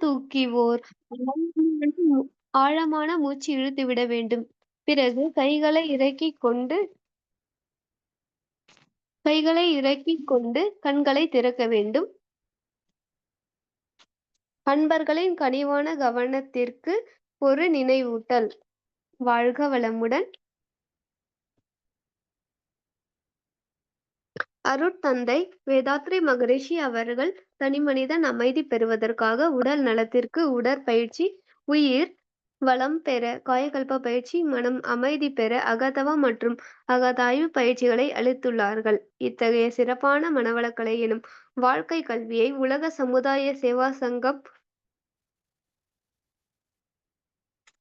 தூக்கி ஓர் ஆழமான மூச்சு இழுத்துவிட வேண்டும். பிறகு கைகளை இறக்கிக் கொண்டு கண்களைத் திறக்க வேண்டும். அன்பர்களின் கனிவான கவனத்திற்கு ஒரு நினைவூட்டல். வாழ்க வளமுடன். அருட்தந்தை வேதாத்ரி மகரிஷி அவர்கள் தனிமனிதன் அமைதி பெறுவதற்காக உடல் நலத்திற்கு உடற்பயிற்சி, உயிர் வளம் பெற காயகல்ப பயிற்சி, மனம் அமைதி பெற அகதவம் மற்றும் அகதாய்வு பயிற்சிகளை அளித்துள்ளார்கள். இத்தகைய சிறப்பான மனவளக்கலை எனும் வாழ்க்கை கல்வியை உலக சமுதாய சேவா சங்கம்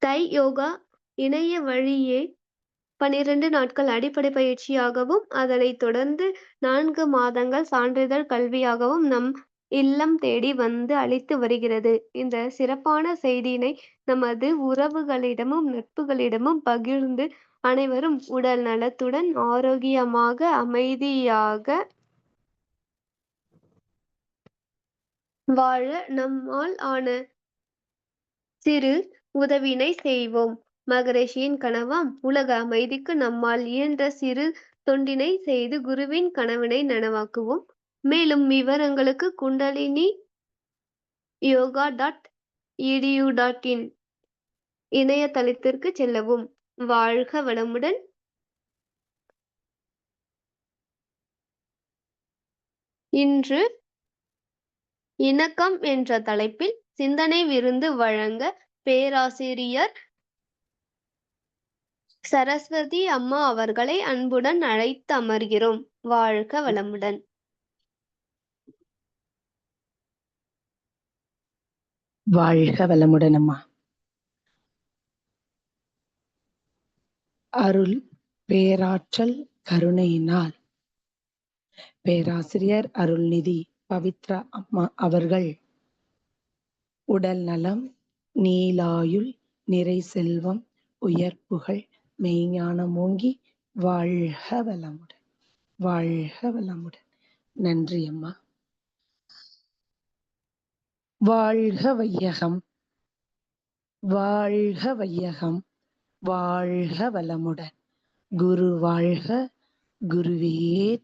தை யோகா இணைய வழியே 12 நாட்கள் அடிப்படை பயிற்சியாகவும், அதனைத் தொடர்ந்து 4 மாதங்கள் சான்றிதழ் கல்வியாகவும் நம் இல்லம் தேடி வந்து அளித்து வருகிறது. இந்த சிறப்பான செய்தியினை நமது உறவுகளிடமும் நட்புகளிடமும் பகிர்ந்து அனைவரும் உடல் நலத்துடன் ஆரோக்கியமாக அமைதியாக வாழ நம்மால் ஆன சிறு உதவினை செய்வோம். மகரிஷியின் கனவாம் உலக அமைதிக்கு நம்மால் இயன்ற சிறு தொண்டினை செய்து குருவின் கனவினை நனவாக்குவோம். மேலும் விவரங்களுக்கு குண்டலினி yoga.edu.in இணையதளத்திற்கு செல்லவும். வாழ்க வளமுடன். இன்று இணக்கம் என்ற தலைப்பில் சிந்தனை விருந்து வழங்க பேராசிரியர் சரஸ்வதி அம்மா அவர்களை அன்புடன் அழைத்து அமர்கிறோம். வாழ்க வளமுடன். வாழ்க வளமுடன் அம்மா. அருள் பேராற்றல் கருணையினால் பேராசிரியர் அருள்நிதி பவித்ரா அம்மா அவர்கள் உடல் நலம், நீலாயுள், நிறை செல்வம், உயர் புகழ், மெய்ஞானம் ஓங்கி வாழ்க வளமுடன், வாழ்க வளமுடன். நன்றி அம்மா. வாழ்க வையகம், வாழ்க வையகம், வாழ்க வளமுடன். குரு வாழ்க, குருவே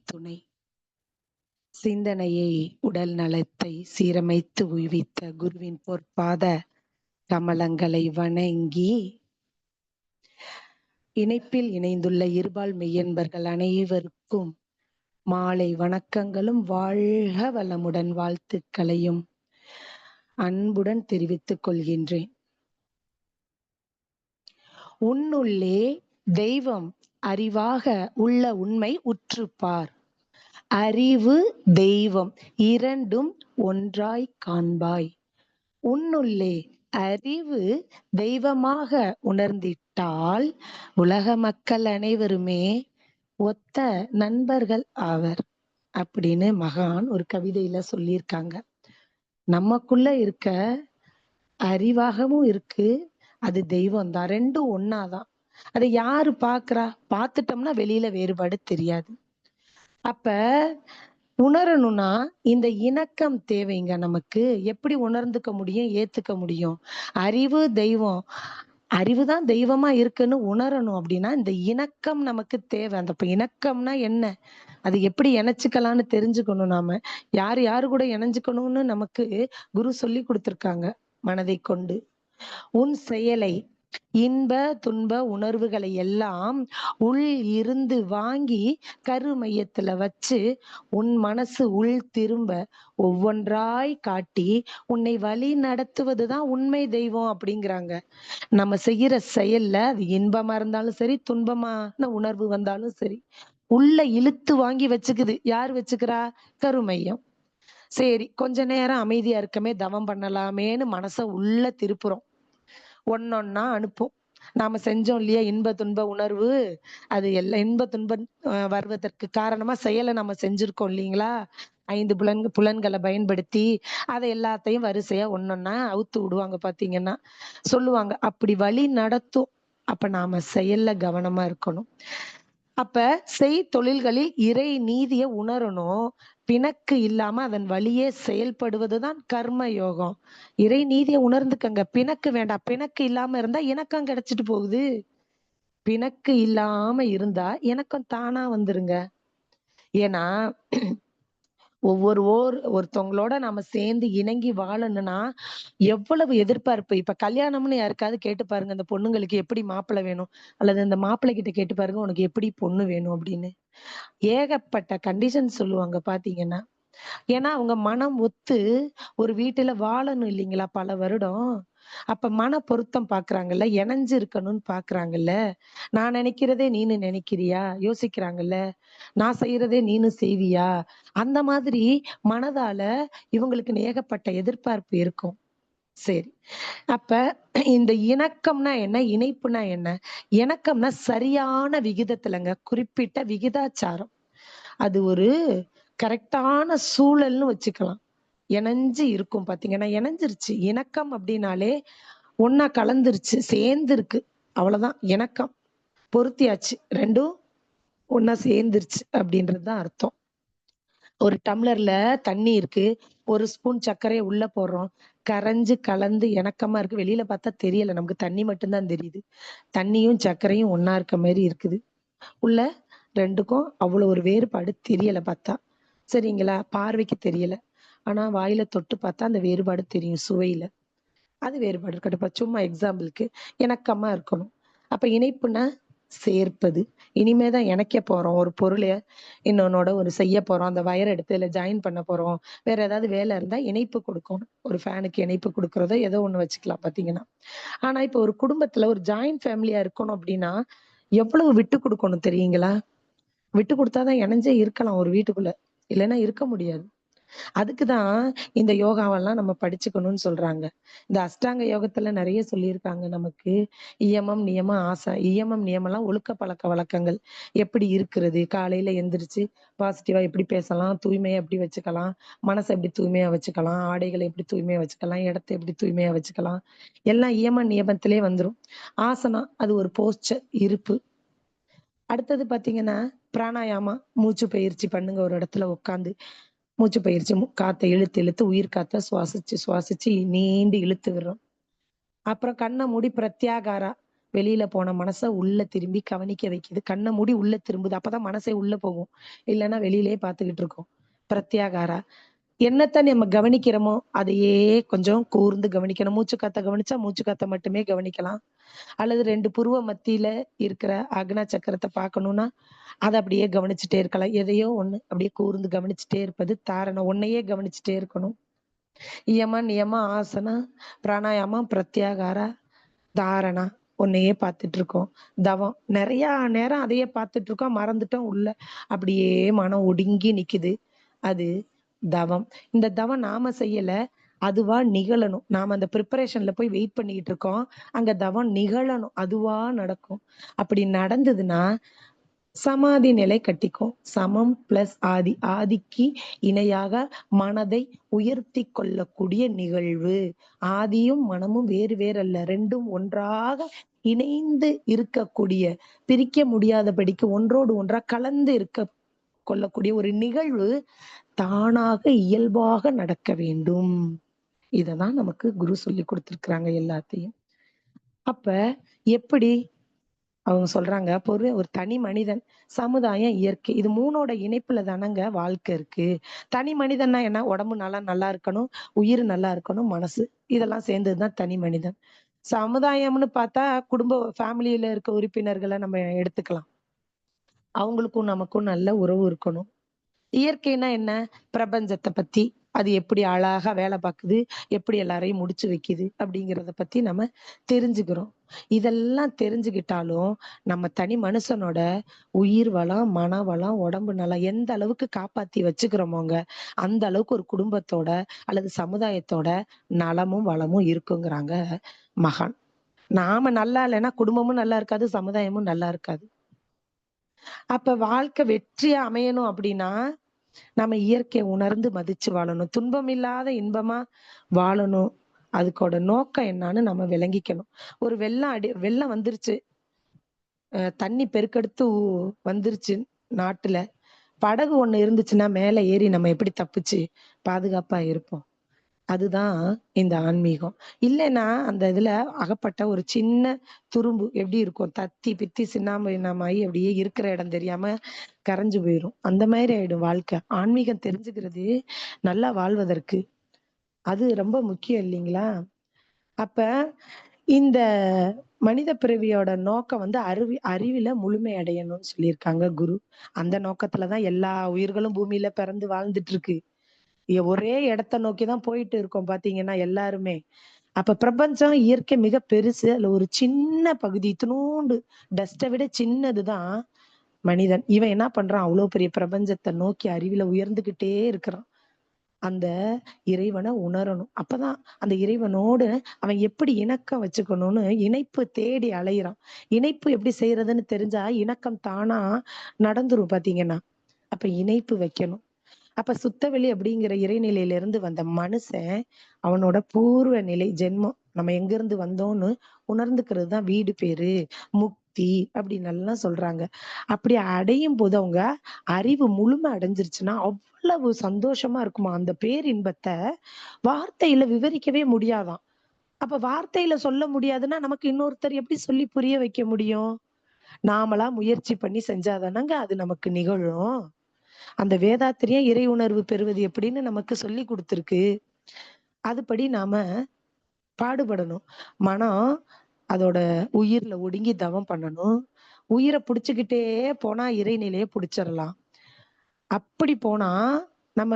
துணை. சிந்தனையை உடல் நலத்தை சீரமைத்து உய்வித்த குருவின் பொற்பாத கமலங்களை வணங்கி இணைப்பில் இணைந்துள்ள இருபால் மெய்யன்பர்கள் அனைவருக்கும் மாலை வணக்கங்களும் வாழ்க வளமுடன் வாழ்த்துக்களையும் அன்புடன் தெரிவித்துக் கொள்கின்றேன். உன்னுள்ளே தெய்வம் அறிவாக உள்ள உண்மை உற்றுப்பார். அறிவு தெய்வம் இரண்டும் ஒன்றாய் காண்பாய். உன்னுள்ளே அறிவு தெய்வமாக உணர்ந்திட்டால் உலக மக்கள் அனைவருமே ஒத்த நண்பர்கள் ஆவர் அப்படின்னு மகான் ஒரு கவிதையில சொல்லியிருக்காங்க. நமக்குள்ள இருக்க அறிவாகவும் இருக்கு, அது தெய்வம் தான், ரெண்டும் ஒன்னாதான். அதை யாரு பாக்குறா? பார்த்துட்டோம்னா வெளியில வேறுபாடு தெரியாது. அப்ப உணரணும்னா இந்த இணக்கம் தேவைங்க. நமக்கு எப்படி உணர்ந்துக்க முடியும், ஏத்துக்க முடியும்? அறிவு தெய்வம், அறிவுதான் தெய்வமா இருக்குன்னு உணரணும் அப்படின்னா இந்த இணக்கம் நமக்கு தேவை. அந்த இணக்கம்னா என்ன, அது எப்படி இணைச்சுக்கலாம்னு தெரிஞ்சுக்கணும். நாம யாரு யாரு கூட இணைஞ்சுக்கணும்னு நமக்கு குரு சொல்லி கொடுத்திருக்காங்க. மனதை கொண்டு உன் செயலை, இன்ப துன்ப உணர்வுகளை எல்லாம் உள் இருந்து வாங்கி கருமையத்துல வச்சு உன் மனசு உள் திரும்ப ஒவ்வொன்றாய் காட்டி உன்னை வழி நடத்துவதுதான் உண்மை தெய்வம் அப்படிங்கிறாங்க. நம்ம செய்யற செயல்ல அது இன்பமா இருந்தாலும் சரி, துன்பமான உணர்வு வந்தாலும் சரி, உள்ள இழுத்து வாங்கி வச்சுக்குது. யார் வச்சுக்கிறா? கருமையம். சரி, கொஞ்ச நேரம் அமைதியா இருக்கமே, தவம் பண்ணலாமேன்னு மனச உள்ள திருப்புறோம், ஒன்னொன்னா அனுப்பும். நாம செஞ்சோம் இல்லையா இன்ப துன்ப உணர்வு, அது எல்லாம் இன்ப துன்பம் வருவதற்கு காரணமா செயலை நம்ம செஞ்சிருக்கோம் இல்லைங்களா? 5 புலன்களை பயன்படுத்தி அதை எல்லாத்தையும் வரிசையா ஒன்னொன்னா அவுத்து விடுவாங்க. பாத்தீங்கன்னா சொல்லுவாங்க, அப்படி வழி நடத்தும். அப்ப நாம செயல்ல கவனமா இருக்கணும். அப்ப செய் தொழில்களில் இறை நீதியை உணரணும். பிணக்கு இல்லாம அதன் வழியே செயல்படுவதுதான் கர்ம யோகம். இறை நீதிய உணர்ந்துக்கங்க. பிணக்கு வேண்டாம். பிணக்கு இல்லாம இருந்தா இணக்கம் கிடைச்சிட்டு போகுது. பிணக்கு இல்லாம இருந்தா இணக்கம் தானா வந்துருங்க. ஏன்னா, ஒருத்தவங்களோட நாம சேர்ந்து இணங்கி வாழணும்னா, எவ்வளவு எதிர்பார்ப்பு. இப்ப கல்யாணம்னு யாருக்காவது கேட்டு பாருங்க, அந்த பொண்ணுங்களுக்கு எப்படி மாப்பிள்ளை வேணும்? அல்லது அந்த மாப்பிள்ளை கிட்ட கேட்டு பாருங்க, உனக்கு எப்படி பொண்ணு வேணும் அப்படின்னு. ஏகப்பட்ட கண்டிஷன் சொல்லுவாங்க பாத்தீங்கன்னா. ஏன்னா, அவங்க மனம் ஒத்து ஒரு வீட்டுல வாழணும் இல்லைங்களா? பல வருடம். அப்ப மன பொருத்தம் பாக்குறாங்கல்ல, இணஞ்சு இருக்கணும்னு பாக்குறாங்கல்ல. நான் நினைக்கிறதே நீனு நினைக்கிறியா? யோசிக்கிறாங்கல்ல. நான் செய்யறதே நீனும் செய்வியா? அந்த மாதிரி மனதால இவங்களுக்கு ஏகப்பட்ட எதிர்பார்ப்பு இருக்கும். சரி. அப்ப இந்த இணக்கம்னா என்ன? இணைப்புனா என்ன? இணக்கம்னா சரியான விகிதத்துலங்க. குறிப்பிட்ட விகிதாச்சாரம். அது ஒரு கரெக்ட்டான சூழல்னு வச்சுக்கலாம். இணஞ்சு இருக்கும் பாத்தீங்கன்னா, இணஞ்சிருச்சு. இணக்கம் அப்டின்னாலே ஒண்ணா கலந்துருச்சு, சேர்ந்திருக்கு. அவ்வளவுதான் இணக்கம். பொருத்தியாச்சு. 2ம் ஒண்ணா சேர்ந்துருச்சு அப்டின்றது தான் அர்த்தம். ஒரு டம்ளர்ல தண்ணி இருக்கு. 1 ஸ்பூன் சர்க்கரைய உள்ள போடுறோம். கரைஞ்சு கலந்து இணக்கமா இருக்கு. வெளியில பார்த்தா தெரியல. நமக்கு தண்ணி மட்டும் தான் தெரியுது. தண்ணியும் சர்க்கரையும் ஒண்ணா இருக்க மாரி இருக்குது. உள்ள 2க்கும் அவ்வளோ ஒரு வேறுபாடு தெரியல பார்த்தா. சரிங்களா? பார்வைக்கு தெரியல. ஆனா வாயில தொட்டு பார்த்தா அந்த வேறுபாடு தெரியும் சுவையில. அது வேறுபாடு இருக்கட்டும். இப்ப சும்மா எக்ஸாம்பிளுக்கு இணக்கமா இருக்கணும். அப்ப இணைப்புன்னா சேர்ப்பது. இனிமே தான் இணைக்க போறோம். ஒரு பொருள இன்னொன்னோட ஒரு செய்ய போறோம். அந்த வயர் எடுத்து இதுல ஜாயின் பண்ண போறோம். வேற ஏதாவது வேலை இருந்தா இணைப்பு குடுக்கணும். ஒரு ஃபேனுக்கு இணைப்பு குடுக்குறதோ ஏதோ ஒண்ணு வச்சுக்கலாம் பார்த்தீங்கன்னா. ஆனா இப்ப ஒரு குடும்பத்துல ஒரு ஜாயிண்ட் ஃபேமிலியா இருக்கணும் அப்டின்னா, எவ்வளவு விட்டு குடுக்கணும் தெரியுங்களா? விட்டு குடுத்தா தான் இணஞ்சே இருக்கலாம் ஒரு வீட்டுக்குள்ள. இல்லன்னா இருக்க முடியாது. அதுக்கு தான் இந்த யோகாவெல்லாம் நம்ம படிச்சுக்கணும்னு சொல்றாங்க. இந்த அஷ்டாங்க யோகத்துல நெறைய சொல்லியிருக்காங்க நமக்கு. இயமம், நியமம், இயமம், நியமம்லாம் ஒழுக்க பழக்கவழக்கங்கள். எப்படி இருக்கிறது? காலையில எந்திரிச்சு பாசிட்டிவா எப்படி பேசலாம்? தூய்மையா எப்படி வச்சுக்கலாம்? மனச எப்படி தூய்மையா வச்சுக்கலாம்? ஆடைகள எப்படி தூய்மையா வச்சுக்கலாம்? இடத்த எப்படி தூய்மையா வச்சுக்கலாம்? எல்லாம் இயம, நியமத்திலே வந்துரும். ஆசனம் அது ஒரு போஸ்சர் இருப்பு. அடுத்தது பார்த்தீங்கன்னா, பிராணாயாமா மூச்சு பயிற்சி பண்ணுங்க ஒரு இடத்துல உட்காந்து. மூச்சு பயிற்சி காத்த இழுத்து, இழுத்து உயிர் காத்த சுவாசிச்சு, சுவாசிச்சு நீண்டு இழுத்து விடுறோம். அப்புறம் கண்ண மூடி பிரத்யாகாரா. வெளியில போன மனச உள்ள திரும்பி கவனிக்க வைக்குது. கண்ண மூடி உள்ள திரும்புது. அப்பதான் மனசே உள்ள போகும். இல்லன்னா வெளியிலயே பார்த்துக்கிட்டு இருக்கும். பிரத்யாகாரா. என்னத்த நம்ம கவனிக்கிறோமோ, அதையே கொஞ்சம் கூர்ந்து கவனிக்கணும். மூச்சு காத்த கவனிச்சா, மூச்சு காத்த மட்டுமே கவனிக்கலாம். அல்லது 2 புருவ மத்தியில இருக்கிற அக்னா சக்கரத்த பார்க்கணும்னா, அத அப்படியே கவனிச்சுட்டே இருக்கலாம். எதையோ ஒண்ணு அப்படியே கூர்ந்து கவனிச்சுட்டே இருப்பது தாரணம். ஒன்னையே கவனிச்சுட்டே இருக்கணும். யம, நியம, ஆசனா, பிராணாயாமம், பிரத்யாகாரா, தாரணா. ஒன்னையே பார்த்துட்டு இருக்கோம். தவம். நெறையா நேரம் அதையே பார்த்துட்டு இருக்கோம். மறந்துட்டோம் உள்ள. அப்படியே மனம் ஒடுங்கி நிக்குது. அது தவம். இந்த தவம் நாம செய்யல. அதுவா நிகழணும். நாம அந்த பிரிப்பரேஷன்ல போய் வெயிட் பண்ணிக்கிட்டு இருக்கோம். அங்க தவம் நிகழணும். அதுவா நடக்கும். அப்படி நடந்ததுன்னா, சமாதி நிலை கட்டிக்கும். சமம் பிளஸ் ஆதி. ஆதிக்கு இணையாக மனதை உயர்த்திக் கொள்ளக்கூடிய நிகழ்வு. ஆதியும் மனமும் வேறு வேறல்ல. 2ம் ஒன்றாக இணைந்து இருக்கக்கூடிய, பிரிக்க முடியாதபடிக்கு ஒன்றோடு ஒன்றா கலந்து இருக்க கொள்ளக்கூடிய ஒரு நிகழ்வு தானாக இயல்பாக நடக்க வேண்டும். இததான் நமக்கு குரு சொல்லிக் குடுத்திருக்கிறாங்க எல்லாத்தையும். அப்ப எப்படி? அவங்க சொல்றாங்க, ஒரு தனி மனிதன், சமுதாயம், இயற்கை. இது 3ஓட இணைப்புல தானங்க வாழ்க்கை இருக்கு. தனி மனிதன்னா என்ன? உடம்பு நல்லா இருக்கணும், உயிர் நல்லா இருக்கணும், மனசு. இதெல்லாம் சேர்ந்தது தான் தனி மனிதன். சமுதாயம்னு பார்த்தா, குடும்ப ஃபேமிலியில இருக்க உறுப்பினர்கள நம்ம எடுத்துக்கலாம். அவங்களுக்கும் நமக்கும் நல்ல உறவு இருக்கணும். இயற்கைன்னா என்ன? பிரபஞ்சத்த பத்தி, அது எப்படி அழகா வேல பாக்குது, எப்படி எல்லாரையும் முடிச்சு வைக்குது, அப்படிங்கிறத பத்தி நம்ம தெரிஞ்சுக்கிறோம். இதெல்லாம் தெரிஞ்சுக்கிட்டாலும், நம்ம தனி மனுஷனோட உயிர் வளம், மன வளம், உடம்பு நலம் எந்த அளவுக்கு காப்பாத்தி வச்சுக்கிறோமோங்க, அந்த அளவுக்கு ஒரு குடும்பத்தோட அல்லது சமுதாயத்தோட நலமும், வளமும் இருக்குங்கிறாங்க மகான். நாம நல்லா இல்லன்னா, குடும்பமும் நல்லா இருக்காது, சமுதாயமும் நல்லா இருக்காது. அப்ப வாழ்க்கை வெற்றியா அமையணும் அப்படின்னா, நம்ம இயற்கைய உணர்ந்து மதிச்சு வாழணும். துன்பம் இல்லாத இன்பமா வாழணும். அதுக்கோட நோக்கம் என்னான்னு நம்ம விளங்கிக்கணும். ஒரு வெள்ளம் வந்துருச்சு. தண்ணி பெருக்கெடுத்து வந்துருச்சு நாட்டுல. படகு ஒண்ணு இருந்துச்சுன்னா மேல ஏறி நம்ம எப்படி தப்பிச்சு பாதுகாப்பா இருப்போம். அதுதான் இந்த ஆன்மீகம். இல்லன்னா அந்த இதுல அகப்பட்ட ஒரு சின்ன துரும்பு எப்படி இருக்கும்? தத்தி பித்தி சின்னாபின்னமாயி அப்படியே இருக்கிற இடம் தெரியாம கரைஞ்சு போயிரும். அந்த மாதிரி ஆயிடும் வாழ்க்கை. ஆன்மீகம் தெரிஞ்சுக்கிறது நல்லா வாழ்வதற்கு. அது ரொம்ப முக்கியம் இல்லைங்களா? அப்ப இந்த மனித பிறவியோட நோக்கம் வந்து அறிவில முழுமை அடையணும்னு சொல்லியிருக்காங்க குரு. அந்த நோக்கத்துல தான் எல்லா உயிர்களும் பூமியில பிறந்து வாழ்ந்துட்டு இருக்கு. ஒரே இடத்த நோக்கி தான் போயிட்டு இருக்கோம் பாத்தீங்கன்னா எல்லாருமே. அப்ப பிரபஞ்சம், இயற்கை மிக பெருசு. அதுல ஒரு சின்ன பகுதி, இத்துணூண்டு டஸ்ட்ட விட சின்னதுதான் மனிதன். இவன் என்ன பண்றான்? அவ்ளோ பெரிய பிரபஞ்சத்த நோக்கி அறிவில உயர்ந்துகிட்டே இருக்கிறான். அந்த இறைவன உணரணும். அப்பதான் அந்த இறைவனோடு அவன் எப்படி இணக்கம் வச்சுக்கணும்னு இணைப்பு தேடி அலையுறான். இணைப்பு எப்படி செய்றதுன்னு தெரிஞ்சா, இணக்கம் தானா நடந்துரும் பாத்தீங்கன்னா. அப்ப இணைப்பு வைக்கணும். அப்ப சுத்தவெளி அப்படிங்கிற இறைநிலையிலிருந்து வந்த மனுஷன், அவனோட பூர்வ நிலை ஜென்மம். நம்ம எங்கிருந்து வந்தோம்ன்னு உணர்ந்துக்கிறது தான் வீடு பேரு, முக்தி அப்படின்னெல்லாம் சொல்றாங்க. அப்படி அடையும் போது அவங்க அறிவு முழுமை அடைஞ்சிருச்சுன்னா, அவ்வளவு சந்தோஷமா இருக்குமாம். அந்த பேரின்பத்த வார்த்தையில விவரிக்கவே முடியாதாம். அப்ப வார்த்தையில சொல்ல முடியாதுன்னா, நமக்கு இன்னொருத்தர் எப்படி சொல்லி புரிய வைக்க முடியும்? நாமளா முயற்சி பண்ணி செஞ்சா தானங்க அது நமக்கு நிகழும். அந்த வேதாத்திரியே இறை உணர்வு பெறுவது எப்படின்னு நமக்கு சொல்லிக் குடுத்திருக்கு. அதுபடி நாம பாடுபடணும். மனம் அதோட உயிர்ல ஒடுங்கி தவம் பண்ணணும். உயிர புடிச்சுக்கிட்டே போனா இறைநிலைய புடிச்சிடலாம். அப்படி போனா நம்ம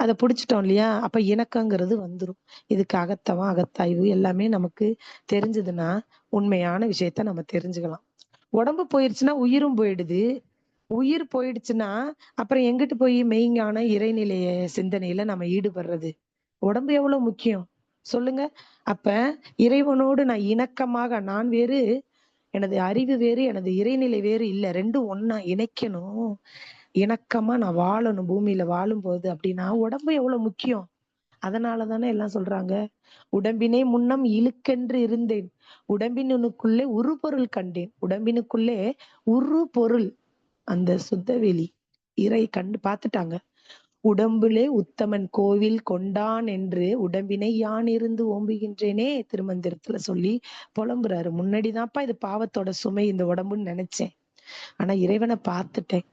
அத புடிச்சுட்டோம் இல்லையா? அப்ப இணக்கங்கிறது வந்துரும். இதுக்கு அகத்தவம், அகத்தாய்வு எல்லாமே நமக்கு தெரிஞ்சதுன்னா, உண்மையான விஷயத்த நம்ம தெரிஞ்சுக்கலாம். உடம்பு போயிருச்சுன்னா உயிரும் போயிடுது. உயிர் போயிடுச்சுன்னா, அப்புறம் எங்கிட்டு போய் மெய்ஞான இறைநிலைய சிந்தனையில நம்ம ஈடுபடுறது? உடம்பு எவ்வளவு முக்கியம்? சொல்லுங்க. அப்ப இறைவனோடு நான் இணக்கமாக நான் வேறு, எனது அறிவு வேறு, எனது இறைநிலை வேறு இல்ல. 2ம் ஒண்ணா இணைக்கணும். இணக்கமா நான் வாழணும் பூமியில வாழும்போது அப்படின்னா, உடம்பு எவ்வளவு முக்கியம்? அதனால தானே எல்லாம் சொல்றாங்க. "உடம்பினை முன்னம் இழுக்கென்று இருந்தேன். உடம்பினுக்குள்ளே உறுபொருள் கண்டேன்." உடம்பினுக்குள்ளே உறுபொருள் அந்த சுத்தவெளி, இறை கண்டு பாத்துட்டாங்க. "உடம்பிலே உத்தமன் கோவில் கொண்டான் என்று உடம்பினை யான் இருந்து ஓம்புகின்றேனே" திருமந்திரத்துல சொல்லி புலம்புறாரு. முன்னாடி தான்ப்பா இது பாவத்தோட சுமை இந்த உடம்புன்னு நெனச்சேன். ஆனா இறைவன பாத்துட்டேன்.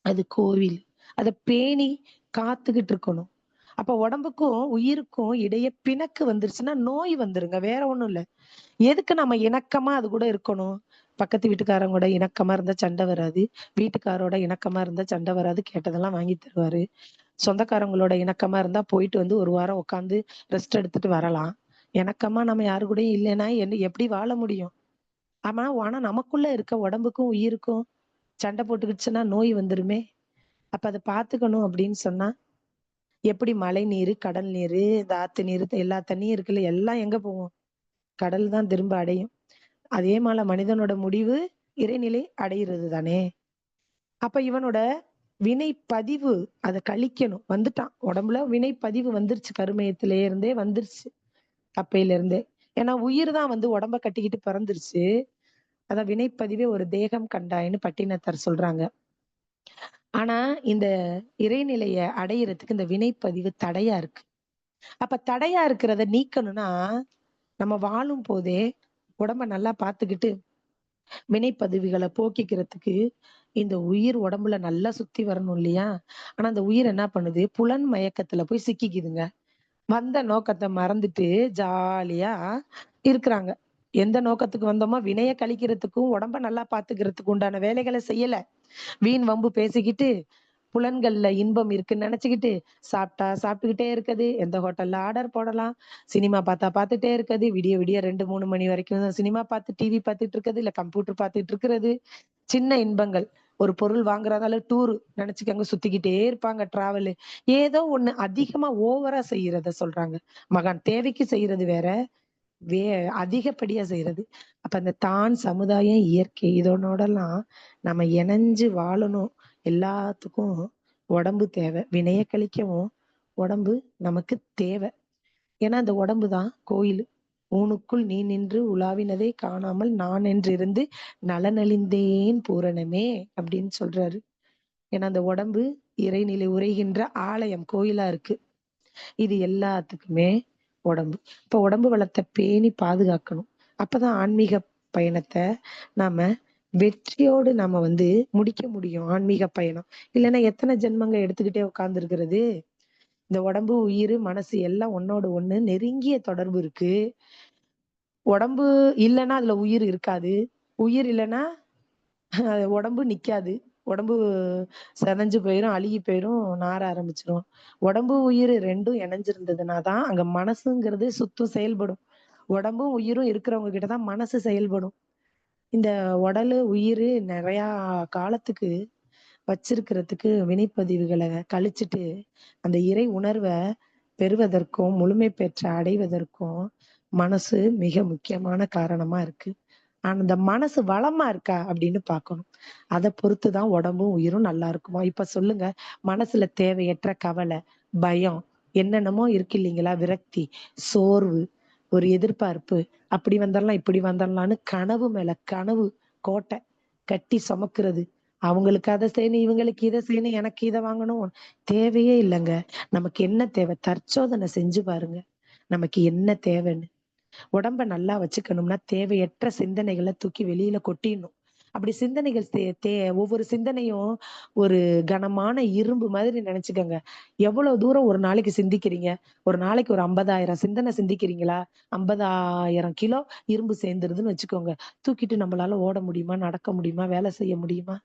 அது கோவில். அத பேணி காத்துக்கிட்டு இருக்கணும். அப்ப உடம்புக்கும், உயிருக்கும் இடையே பிணக்கு வந்துருச்சுன்னா நோய் வந்துருங்க. வேற ஒண்ணும் இல்ல. எதுக்கு நம்ம இணக்கமா அது கூட இருக்கணும்? பக்கத்து வீட்டுக்காரங்க கூட இணக்கமா இருந்தா சண்டை வராது. வீட்டுக்காரோட இணக்கமா இருந்தா சண்டை வராது. கேட்டதெல்லாம் வாங்கி தருவாரு. சொந்தக்காரங்களோட இணக்கமா இருந்தா போயிட்டு வந்து 1 வாரம் உட்காந்து ரெஸ்ட் எடுத்துட்டு வரலாம். இணக்கமா நம்ம யாரு கூடயும் இல்லைன்னா எப்படி வாழ முடியும்? ஆனா நமக்குள்ள இருக்க உடம்புக்கும், உயிருக்கும் சண்டை போட்டுக்கிடுச்சுன்னா நோய் வந்துருமே! அப்ப அத பார்த்துக்கணும் அப்படின்னு சொன்னா, எப்படி மழை நீரு, கடல் நீரு, இந்த ஆத்து நீரு எல்லா தண்ணியும் இருக்குல்ல, எல்லாம் எங்க போகும்? கடல் தான் திரும்ப அடையும். அதே போல மனிதனோட முடிவு இறைநிலை அடையிறது தானே! அப்ப இவனோட வினை பதிவு அத கழிக்கணும். வந்துட்டான். உடம்புல வினை பதிவு வந்துருச்சு. கருமையத்திலே இருந்தே வந்துருச்சு. அப்பையில இருந்தே. ஏன்னா உயிர் தான் வந்து உடம்ப கட்டிக்கிட்டு பிறந்துருச்சு. அதான் வினைப்பதிவே ஒரு தேகம் கண்டாய்ன்னு பட்டினத்தார் சொல்றாங்க. ஆனா இந்த இறைநிலைய அடையறதுக்கு இந்த வினைப்பதிவு தடையா இருக்கு. அப்ப தடையா இருக்கிறத நீக்கணும்னா, நம்ம வாழும் போதே உடம்ப நல்லா பார்த்துக்கிட்டு வினைப்பதிவுகள போக்கிக்கிறதுக்கு, இந்த உயிர் உடம்புல நல்லா சுத்தி வரணும் இல்லையா? ஆனா அந்த உயிர் என்ன பண்ணுது? புலன் மயக்கத்துல போய் சிக்கிக்குதுங்க. வந்த நோக்கத்த மறந்துட்டு ஜாலியா இருக்குறாங்க. எந்த நோக்கத்துக்கு வந்தோமோ, வினைய கழிக்கிறதுக்கும், உடம்ப நல்லா பார்த்துக்கிறதுக்கு உண்டான வேலைகள செய்யல. வீண் வம்பு பேசிக்கிட்டு, புலன்கள்ல இன்பம் இருக்குன்னு நெனச்சுக்கிட்டு, சாப்ட்டா சாப்பிட்டுக்கிட்டே இருக்கது. எந்த ஹோட்டல்ல ஆர்டர் போடலாம். சினிமா பார்த்தா பார்த்துட்டே இருக்கது. விடிய விடிய 2, 3 மணி வரைக்கும் சினிமா பார்த்து டிவி பார்த்துட்டு இருக்கது. இல்ல கம்ப்யூட்டர் பார்த்துட்டு இருக்கிறது. சின்ன இன்பங்கள். ஒரு பொருள் வாங்குறதால டூர் நெனச்சுக்கோங்க சுத்திக்கிட்டே இருப்பாங்க டிராவலு. ஏதோ ஒண்ணு அதிகமா ஓவரா செய்யறத சொல்றாங்க. மகான் தேவைக்கு செய்யறது வேற. வே அதிகப்படியா செய்றது. அப்ப அந்த தான், சமுதாயம், இயற்கை இதனோடலாம் நம்ம இணைஞ்சு வாழணும். எல்லாத்துக்கும் உடம்பு தேவை. வினைய கழிக்கவும் உடம்பு நமக்கு தேவை. ஏன்னா, அந்த உடம்பு தான் கோயிலு. "ஊனுக்குள் நீ நின்று உலாவினதை காணாமல் நான் என்றிருந்து நலனழிந்தேன் பூரணமே" அப்படின்னு சொல்றாரு. ஏன்னா அந்த உடம்பு இறைநிலை உரைகின்ற ஆலயம், கோயிலா இருக்கு. இது எல்லாத்துக்குமே உடம்பு. இப்ப உடம்பு வளத்தை பேணி பாதுகாக்கணும். அப்பதான் ஆன்மீக பயணத்தை நாம வெற்றியோடு நாம முடிக்க முடியும். ஆன்மீக பயணம். இல்லைன்னா எத்தனை ஜென்மங்க எடுத்துக்கிட்டே உட்கார்ந்து இருக்கிறது. இந்த உடம்பு, உயிர், மனசு எல்லாம் ஒண்ணோட ஒண்ணு நெருங்கிய தொடர்பு இருக்கு. உடம்பு இல்லைன்னா அதுல உயிர் இருக்காது. உயிர் இல்லைன்னா அது உடம்பு நிக்காது. உடம்பு சிதைஞ்சு போயிரும், அழுகி போயிரும், நாற ஆரம்பிச்சிரும். உடம்பு, உயிர் 2ம் இணைஞ்சிருந்ததுன்னா தான் அங்க மனசுங்கிறது சுத்தம் செயல்படும். உடம்பும் உயிரும் இருக்கிறவங்க கிட்ட தான் மனசு செயல்படும். இந்த உடலு, உயிரு நெறையா காலத்துக்கு வச்சிருக்கிறதுக்கு வினைப்பதிவுகள கழிச்சுட்டு, அந்த இறை உணர்வ பெறுவதற்கும், முழுமை பெற்று அடைவதற்கும் மனசு மிக முக்கியமான காரணமா இருக்கு. ஆனா, அந்த மனசு வளமா இருக்கா அப்படின்னு பார்க்கணும். அத பொறுத்து தான் உடம்பும், உயிரும் நல்லா இருக்குமா? இப்ப சொல்லுங்க, மனசுல தேவையற்ற கவலை, பயம் என்னென்னமோ இருக்கு இல்லீங்களா? விரக்தி, சோர்வு, ஒரு எதிர்பார்ப்பு, அப்படி வந்துரலாம், இப்படி வந்துரலான்னு கனவு மேல கனவு கோட்டை கட்டி சுமக்கிறது. அவங்களுக்கு அத செய்யணும், இவங்களுக்கு இத செய்யணும், எனக்கு இத வாங்கணும். தேவையே இல்லங்க. நமக்கு என்ன தேவை? தற்சோதனை செஞ்சு பாருங்க. நமக்கு என்ன தேவைன்னு. உடம்ப நல்லா வச்சுக்கணும்னா, தேவையற்ற சிந்தனைகள தூக்கி வெளியில கொட்டிடணும். அப்படி சிந்தனைகள் ஒவ்வொரு சிந்தனையும் ஒரு கனமான இரும்பு மாதிரி நெனச்சுக்கங்க. எவ்வளவு தூரம் ஒரு நாளைக்கு சிந்திக்கிறீங்க? ஒரு நாளைக்கு ஒரு 50,000 சிந்தனை சிந்திக்கிறீங்களா? 50,000 கிலோ இரும்பு சேர்ந்துருதுன்னு வச்சுக்கோங்க. தூக்கிட்டு நம்மளால ஓட முடியுமா? நடக்க முடியுமா? வேலை செய்ய முடியுமா?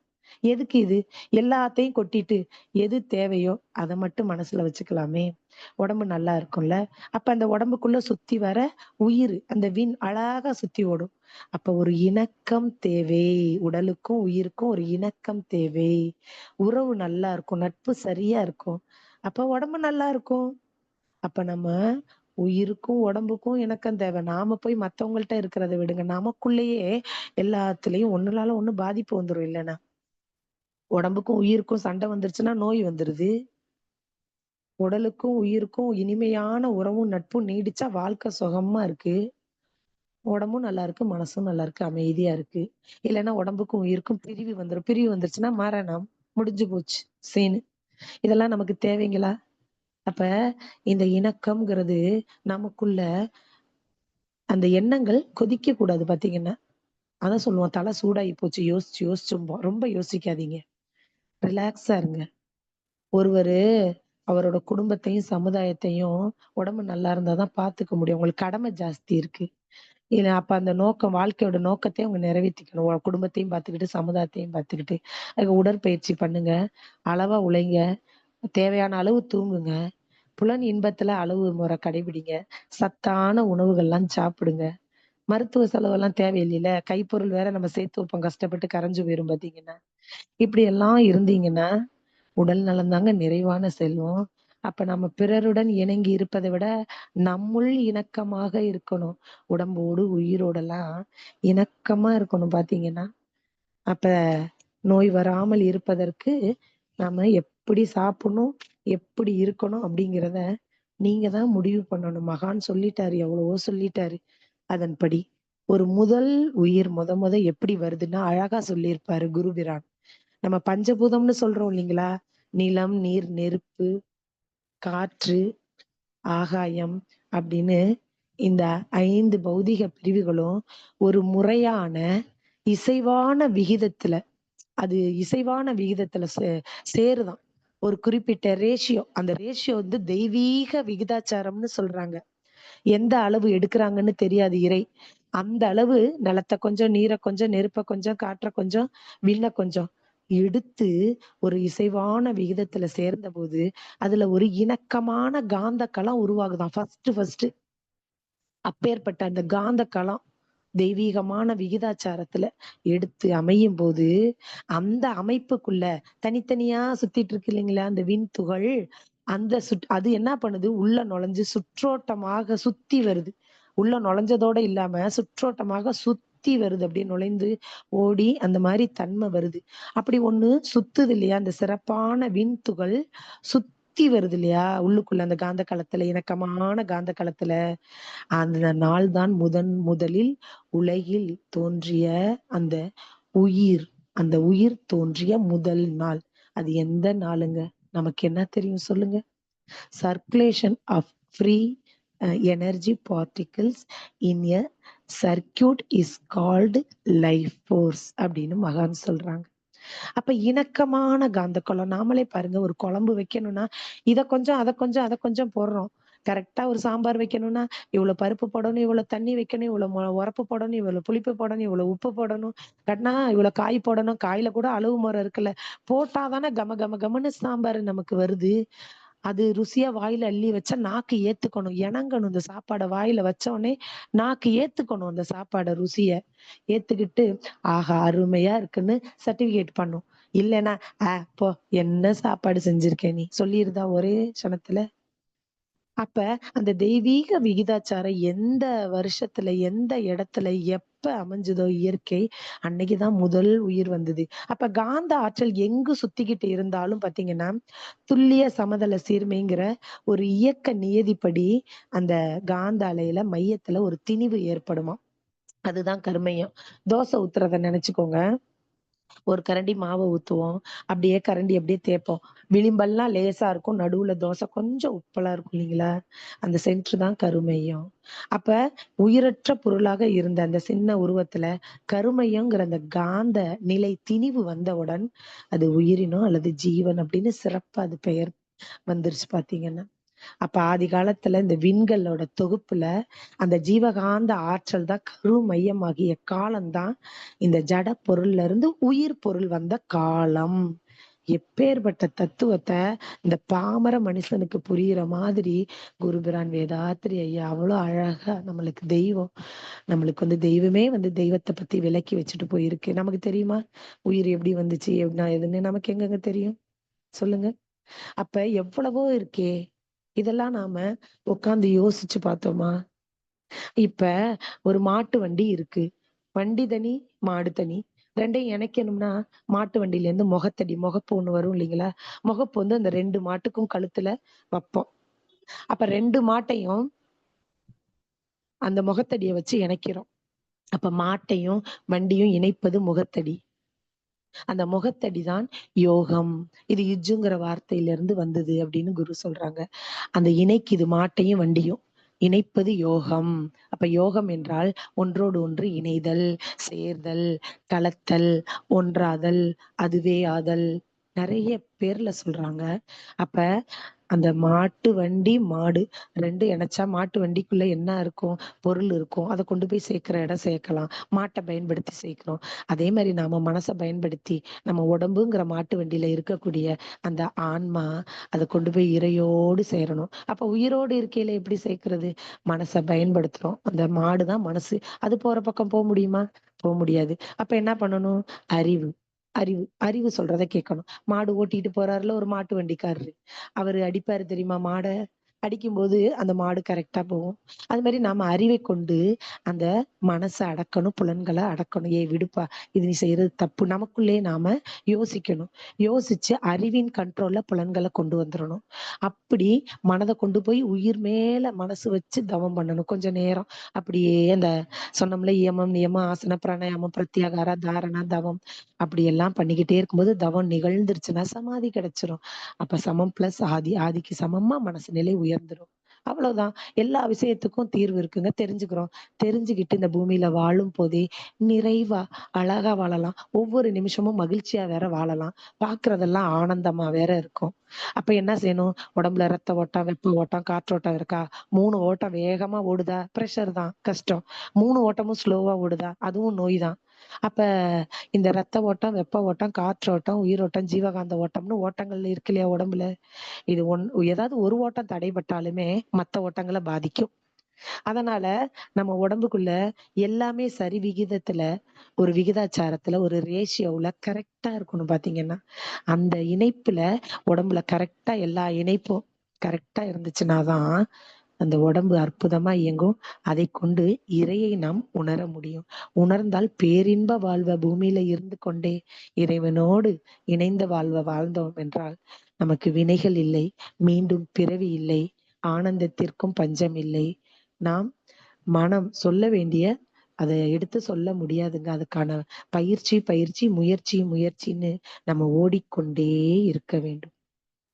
எதுக்கு இது? எல்லாத்தையும் கொட்டிட்டு, எது தேவையோ அத மட்டும் மனசுல வச்சுக்கலாமே! உடம்பு நல்லா இருக்கும்ல. அப்ப அந்த உடம்புக்குள்ள சுத்தி வர உயிரு, அந்த அழகா சுத்தி ஓடும். அப்ப ஒரு இணக்கம் தேவை. உடலுக்கும், உயிருக்கும் ஒரு இணக்கம் தேவை. உறவு நல்லா இருக்கும். நட்பு சரியா இருக்கும். அப்ப உடம்பு நல்லா இருக்கும். அப்ப நம்ம உயிருக்கும், உடம்புக்கும் இணக்கம் தேவை. நாம போய் மத்தவங்கள்ட்ட இருக்கிறத விடுங்க. நமக்குள்ளேயே எல்லாத்துலயும் ஒண்ணுனால ஒண்ணு பாதிப்பு வந்துரும் இல்லன்னா. உடம்புக்கும், உயிருக்கும் சண்டை வந்துருச்சுன்னா நோய் வந்துருது. உடலுக்கும், உயிருக்கும் இனிமையான உறவும், நட்பும் நீடிச்சா வாழ்க்கை சுகமா இருக்கு. உடம்பும் நல்லா இருக்கு, மனசும் நல்லா இருக்கு, அமைதியா இருக்கு. இல்லன்னா உடம்புக்கும், உயிருக்கும் பிரிவு வந்துரும். பிரிவு வந்துருச்சுன்னா மரணம். முடிஞ்சு போச்சு சீனு. இதெல்லாம் நமக்கு தேவைங்களா? அப்ப இந்த இணக்கம்ங்கிறது நமக்குள்ள அந்த எண்ணங்கள் கொதிக்க கூடாது பாத்தீங்கன்னா. அதான் சொல்லுவோம், தலை சூடாகி போச்சு யோசிச்சு யோசிச்சும்போம். ரொம்ப யோசிக்காதீங்க. ரிலாக்ஸா இருங்க. ஒருவரு அவரோட குடும்பத்தையும், சமுதாயத்தையும் உடம்பு நல்லா இருந்தா தான் பார்த்துக்க முடியும். உங்களுக்கு கடமை ஜாஸ்தி இருக்கு. இல்ல அப்ப அந்த நோக்கம் வாழ்க்கையோட நோக்கத்தையும் அவங்க நிறைவேத்திக்கணும். குடும்பத்தையும் பார்த்துக்கிட்டு, சமுதாயத்தையும் பார்த்துக்கிட்டு. அதுக்கு உடற்பயிற்சி பண்ணுங்க. அளவா உழைங்க. தேவையான அளவு தூங்குங்க. புலன் இன்பத்துல அளவு முறை கடைபிடிங்க. சத்தான உணவுகள்லாம் சாப்பிடுங்க. மருத்துவ செலவெல்லாம் தேவையில்லைல. கைப்பொருள் வேற நம்ம சேர்த்து வைப்போம். கஷ்டப்பட்டு கரைஞ்சு போயிரும் பார்த்தீங்கன்னா. இப்படி எல்லாம் இருந்தீங்கன்னா உடல் நலம் தாங்க நிறைவான செல்வம். அப்ப நம்ம பிறருடன் இணங்கி இருப்பதை விட, நம்முள் இணக்கமாக இருக்கணும். உடம்போடு, உயிரோடலாம் இணக்கமா இருக்கணும் பார்த்தீங்கன்னா, அப்ப நோய் வராமல் இருப்பதற்கு நாம எப்படி சாப்பிடணும், எப்படி இருக்கணும் அப்படிங்கிறத நீங்க தான் முடிவு பண்ணணும். மகான் சொல்லிட்டாரு, எவ்வளவோ சொல்லிட்டாரு. அதன்படி ஒரு முதல் உயிர் மொத எப்படி வருதுன்னா, அழகா சொல்லியிருப்பாரு குருபிரான். நம்ம பஞ்சபூதம்னு சொல்றோம் இல்லைங்களா? நிலம், நீர், நெருப்பு, காற்று, ஆகாயம் அப்படின்னு இந்த 5 பௌதீக பிரிவுகளும் ஒரு முறையான இசைவான விகிதத்துல அது இசைவான விகிதத்துல சேருதாம். ஒரு குறிப்பிட்ட ரேஷியோ. அந்த ரேஷியோ தெய்வீக விகிதாச்சாரம்னு சொல்றாங்க. எந்த அளவு எடுக்குறாங்கன்னு தெரியாது இறை. அந்த அளவு நிலத்த கொஞ்சம், நீர கொஞ்சம், நெருப்ப கொஞ்சம், காற்ற கொஞ்சம், விண்ண கொஞ்சம் எடுத்து ஒரு இசைவான விகிதத்துல சேர்ந்தபோது, அதுல ஒரு இணக்கமான காந்த களம் உருவாகுதாம். ஃபர்ஸ்ட்டு. அப்பேற்பட்ட அந்த காந்த களம் தெய்வீகமான விகிதாச்சாரத்துல எடுத்து அமையும்போது, அந்த அமைப்புக்குள்ள தனித்தனியா சுத்திட்டு இருக்கு இல்லைங்களா? அந்த விண்துகள், அந்த அது என்ன பண்ணுது? உள்ள நுழைஞ்சு சுற்றோட்டமாக சுத்தி வருது. உள்ள நுழைஞ்சதோட இல்லாம சுற்றோட்டமாக சுத்தி வருது. அப்படியே நுழைந்து, ஓடி அந்த மாரி தன்மை வருது. அப்படி ஒண்ணு சுத்துது இல்லையா? அந்த சிறப்பான விண்துகள் சுத்தி வருது இல்லையா? உள்ளுக்குள்ள அந்த காந்த களத்துல, இணக்கமான காந்த களத்துல. அந்த நாள் தான் முதலில் உலகில் தோன்றிய அந்த உயிர். அந்த உயிர் தோன்றிய முதல் நாள். அது எந்த நாளுங்க? நமக்கு என்ன தெரியும் சொல்லுங்க? Circulation of free energy particles in a circuit is called life force அப்படின்னு மகான் சொல்றாங்க. அப்ப இணக்கமான காந்தக்குளம். நாமளே பாருங்க, ஒரு குழம்பு வைக்கணும்னா இத கொஞ்சம் அத கொஞ்சம் அத கொஞ்சம் போடுறோம். கரெக்டா ஒரு சாம்பார் வைக்கணும்னா இவ்வளவு பருப்பு போடணும், இவ்வளவு தண்ணி வைக்கணும், இவ்வளவு உரப்பு போடணும், இவ்வளவு புளிப்பு போடணும், இவ்வளவு உப்பு போடணும், கட்டினா இவ்வளவு காய் போடணும். காயில கூட அளவு முறை இருக்குல்ல. போட்டாதானே கம கம கமன்னு சாம்பார் நமக்கு வருது. அது ருசியா வாயில அள்ளி வச்சா நாக்கு ஏத்துக்கணும். இணங்கணும். இந்த சாப்பாட வாயில வச்ச உடனே நாக்கு ஏத்துக்கணும் அந்த சாப்பாட ருசிய. ஏத்துக்கிட்டு, ஆஹா! அருமையா இருக்குன்னு சர்டிஃபிகேட் பண்ணும். இல்லன்னா, போ என்ன சாப்பாடு செஞ்சிருக்க நீ? சொல்லிருதா ஒரே க்ஷணத்துல? அப்ப அந்த தெய்வீக விகிதாச்சாரம் எந்த வருஷத்துல, எந்த இடத்துல, எப்ப அமைஞ்சதோ இயற்கை, அன்னைக்கு தான் முதல் உயிர் வந்தது. அப்ப காந்த ஆற்றல் எங்கு சுத்திக்கிட்டு இருந்தாலும் பார்த்தீங்கன்னா, துல்லிய சமதள சீர்மைங்கிற ஒரு இயக்க நியதிப்படி அந்த காந்த அலையில மையத்துல ஒரு திணிவு ஏற்படுமாம். அதுதான் கருமையம். தோசை ஊத்துறத நெனச்சுக்கோங்க. ஒரு கரண்டி மாவ ஊத்துவோம். அப்படியே கரண்டி அப்படியே தேய்ப்போம். விளிம்பெல்லாம் லேசா இருக்கும். நடுவுல தோசை கொஞ்சம் உப்பலா இருக்கும் இல்லைங்களா? அந்த சென்டர் தான் கருமையம். அப்ப உயிரற்ற பொருளாக இருந்த அந்த சின்ன உருவத்துல கருமையங்கிற அந்த காந்த நிலை திணிவு வந்தவுடன், அது உயிரினம் அல்லது ஜீவன் அப்படின்னு சிறப்பா அது பெயர் வந்துருச்சு பார்த்தீங்கன்னா. அப்ப ஆதி காலத்துல இந்த விண்களோட தொகுப்புல அந்த ஜீவகாந்த ஆற்றல் தான் கரு மையமாகிய காலம் தான் இந்த ஜட பொருள்ல இருந்து உயிர் பொருள் வந்த காலம். எப்பேர்ப்பட்ட தத்துவத்த இந்த பாமர மனுஷனுக்கு புரியிற மாதிரி குருபிரான் வேதாத்திரி ஐயா அவ்வளோ அழகா நம்மளுக்கு தெய்வம், நம்மளுக்கு தெய்வமே தெய்வத்தை பத்தி விளக்கி வச்சுட்டு போயிருக்கு. நமக்கு தெரியுமா? உயிர் எப்படி வந்துச்சு எப்படின்னா எதுன்னு நமக்கு எங்கெங்க தெரியும் சொல்லுங்க. அப்ப எவ்வளவோ இருக்கே. இதெல்லாம் நாம உட்கார்ந்து யோசிச்சு பார்த்தோமா? இப்ப ஒரு மாட்டு வண்டி இருக்கு. வண்டி தனி, மாடு தனி. 2யும் இணைக்கணும்னா, மாட்டு வண்டியில இருந்து முகத்தடி, முகப்பு ஒண்ணு வரும் இல்லைங்களா? முகப்பு அந்த 2 மாட்டுக்கும் கழுத்துல வப்போம். அப்ப 2 மாட்டையும் அந்த முகத்தடிய வச்சு இணைக்கிறோம். அப்ப மாட்டையும், வண்டியும் இணைப்பது முகத்தடி. அந்த முகத்தடி தான் யோகம். இது யுஜ்ஜுங்கிற வார்த்தையிலிருந்து வந்தது அப்படின்னு குரு சொல்றாங்க. அந்த இணைக்குது மாட்டையும் வண்டியும். இணைப்பது யோகம். அப்ப யோகம் என்றால் ஒன்றோடு ஒன்று இணைதல், சேர்தல், கலத்தல், ஒன்றாதல், அதுவே ஆதல். நெறைய பேர்ல சொல்றாங்க. அப்ப அந்த மாட்டு வண்டி, மாடு 2 இணைச்சா மாட்டு வண்டிக்குள்ள என்ன இருக்கும்? பொருள் இருக்கும். அத கொண்டு போய் சேர்க்கிற இடம் சேர்க்கலாம். மாட்ட பயன்படுத்தி சேர்க்கிறோம். அதே மாரி நாம மனச பயன்படுத்தி நம்ம உடம்புங்கிற மாட்டு வண்டியில இருக்கக்கூடிய அந்த ஆன்மா, அத கொண்டு போய் இறையோடு சேரணும். அப்ப உயிரோடு இருக்கையில எப்படி சேர்க்கிறது? மனச பயன்படுத்துறோம். அந்த மாடு தான் மனசு. அது போற பக்கம் முடியுமா? முடியாது. அப்ப என்ன பண்ணணும்? அறிவு. அறிவு. அறிவு சொல்றத கேட்கணும். மாடு ஓட்டிட்டு போறாருல்ல ஒரு மாட்டு வண்டிக்காரரு. அவரு அடிப்பாரு தெரியுமா மாட? அடிக்கும்போது அந்த மாடு கரெக்ட்டா போகும். அது மாரி நாம அறிவை கொண்டு அந்த மனச அடக்கணும், புலன்கள அடக்கணும். "ஏய் விடுப்பா, இது நீ செய்றது தப்பு." நமக்குள்ளயே நாம யோசிக்கணும். யோசிச்சு அறிவின் கண்ட்ரோல்ல புலன்கள கொண்டு வந்துரணும். அப்படி மனத கொண்டு போய் உயிர் மேல மனசு வச்சு தவம் பண்ணணும் கொஞ்ச நேரம். அப்படியே அந்த சொன்னோம்ல இயமம், நியமம், ஆசன, பிராணாயாமம், பிரத்யாகாரா, தாரணா, தவம் அப்படியெல்லாம் பண்ணிக்கிட்டே இருக்கும்போது தவம் நிகழ்ந்துருச்சுன்னா சமாதி கிடைச்சிரும். அப்ப சமம் பிளஸ் ஆதி. ஆதிக்கு சமமா மனசு நிலை உயர்ந்துரும். அவ்வளவுதான். எல்லா விஷயத்துக்கும் தீர்வு இருக்குங்க. தெரிஞ்சுக்கிறோம். தெரிஞ்சுக்கிட்டு இந்த பூமியில வாழும் போதே நிறைவா, அழகா வாழலாம். ஒவ்வொரு நிமிஷமும் மகிழ்ச்சியா வேற வாழலாம். பார்க்கிறதெல்லாம் ஆனந்தமா வேற இருக்கும். அப்ப என்ன செய்யணும்? உடம்புல ரத்த ஓட்டம், வெப்ப ஓட்டம், காற்றோட்டம் இருக்கா? 3 ஓட்டம் வேகமா ஓடுதா? பிரஷர் தான் கஷ்டம். 3 ஓட்டமும் ஸ்லோவா ஓடுதா? அதுவும் நோய் தான். அப்ப இந்த ரத்த ஓட்டம், வெப்ப ஓட்டம், காற்றோட்டம், உயிரோட்டம், ஜீவகாந்த ஓட்டம்னு ஓட்டங்கள் இருக்கு இல்லையா உடம்புல? இது ஏதாவது ஒரு ஓட்டம் தடைபட்டாலுமே மத்த ஓட்டங்கள பாதிக்கும். அதனால நம்ம உடம்புக்குள்ள எல்லாமே சரி விகிதத்துல, ஒரு விகிதாச்சாரத்துல, ஒரு ரேஷியோல கரெக்ட்டா இருக்கணும் பாத்தீங்கன்னா. அந்த இணைப்புல உடம்புல கரெக்ட்டா எல்லா இணைப்பும் கரெக்ட்டா இருந்துச்சுன்னா தான் அந்த உடம்பு அற்புதமா இயங்கும். அதைக் கொண்டு இறையை நாம் உணர முடியும். உணர்ந்தால் பேரின்ப வாழ்வ பூமியில இருந்து கொண்டே இறைவனோடு இணைந்த வாழ்வ வாழ்ந்தோம் என்றால், நமக்கு வினைகள் இல்லை, மீண்டும் பிறவி இல்லை, ஆனந்தத்திற்கும் பஞ்சம் இல்லை. நாம் மனம் சொல்ல வேண்டிய அத எடுத்து சொல்ல முடியாதுங்க. அதுக்கான பயிற்சி, பயிற்சி, முயற்சி, முயற்சின்னு நம்ம ஓடிக்கொண்டே இருக்க வேண்டும்.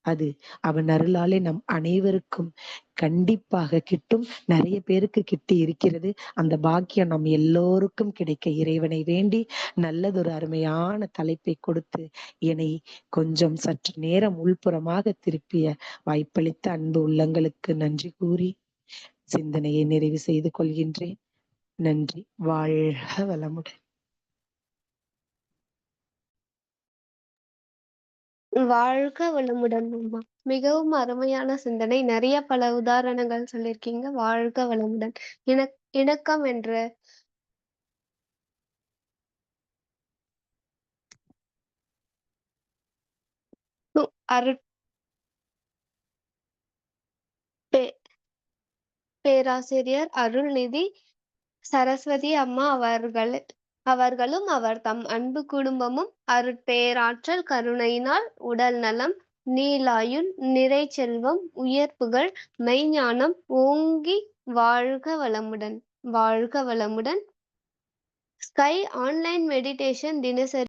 அது அவன் அருளாலே நம் அனைவருக்கும் கண்டிப்பாக கிட்டும். நெறைய பேருக்கு கிட்டி இருக்கிறது. அந்த பாக்கியம் நம் எல்லோருக்கும் கிடைக்க இறைவனை வேண்டி, நல்லதொரு அருமையான தலைப்பை கொடுத்து, என்னை கொஞ்சம் சற்று நேரம் உள்புறமாக திருப்பிய வாய்ப்பளித்த அன்பு உள்ளங்களுக்கு நன்றி கூறி, சிந்தனையை நிறைவு செய்து கொள்கின்றேன். நன்றி. வாழ்க வளமுடன். வாழ்க வளமுடன் அம்மா. மிகவும் அருமையான சிந்தனை. நெறைய பல உதாரணங்கள் சொல்லியிருக்கீங்க. வாழ்க வளமுடன். இணக்கம் என்ற து அருட் பே பேராசிரியர் அருள்நிதி சரஸ்வதி அம்மா அவர்களும் அவர் தம் அன்பு குடும்பமும் அருட்பேராற்றல் கருணையினால் உடல் நலம், நீளாயுள், நிறைசெல்வம், உயர்புகழ், மெய்ஞானம் ஓங்கி வாழ்க வளமுடன். வாழ்க வளமுடன். ஸ்கை ஆன்லைன் மெடிடேஷன் தினசரி